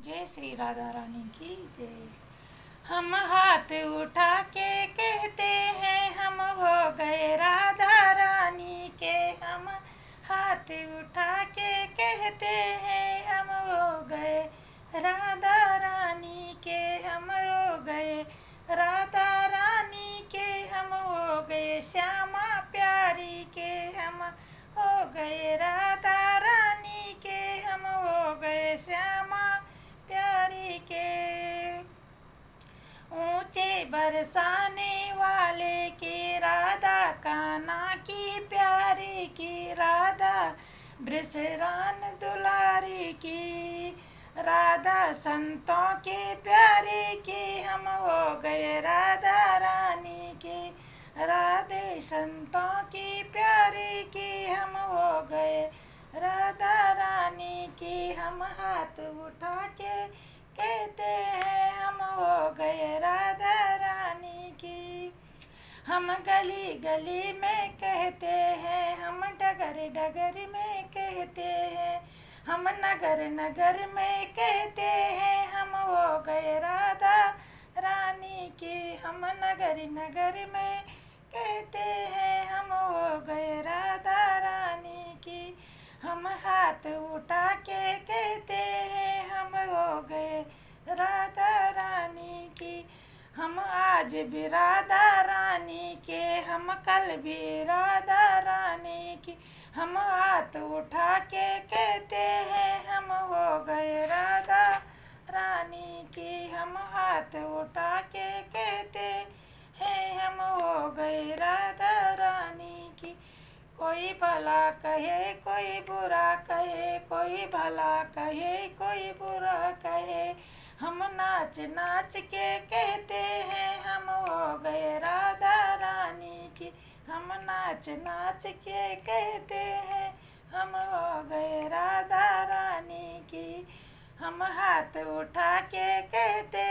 जय श्री राधा रानी की जय। हम हाथ उठा के कहते हैं हम हो गए राधा रानी के। हम हाथ उठा के कहते हैं हम हो गए राधा रानी के। हम हो गए राधा रानी के। हम हो गए श्यामा प्यारी के। हम हो गए राधा रानी के। हम हो गए श्यामा प्यारी के। ऊंचे बरसाने वाले की राधा, कान्हा की प्यारी की राधा, बृषरान दुलारी की राधा, संतों के प्यारी की। हम हो गए राधा रानी की। राधे संतों की प्यारी की। हम हो गए राधा रानी की। हम हाथ उठा के कहते हैं हम हो गए राधा रानी की। हम गली गली में कहते हैं, हम डगर डगर में कहते हैं, हम नगर नगर में कहते हैं हम हो गए राधा रानी की। हम नगर नगर में कहते हैं हम हो गए राधा रानी की। हम हाथ उठा के कहते हैं हम हो गए राधा रानी की। हम आज भी राधा रानी के, हम कल भी राधा रानी की। हम हाथ उठा के कहते हैं हम हो गए राधा रानी की। हम हाथ उठा के कहते हैं हम हो गए राधा रानी की। कोई भला कहे कोई बुरा कहे, कोई भला कहे कोई बुरा कहे, हम नाच नाच के कहते हैं हम हो गए राधा रानी की। हम नाच नाच के कहते हैं हम हो गए राधा रानी की। हम हाथ उठा के कहते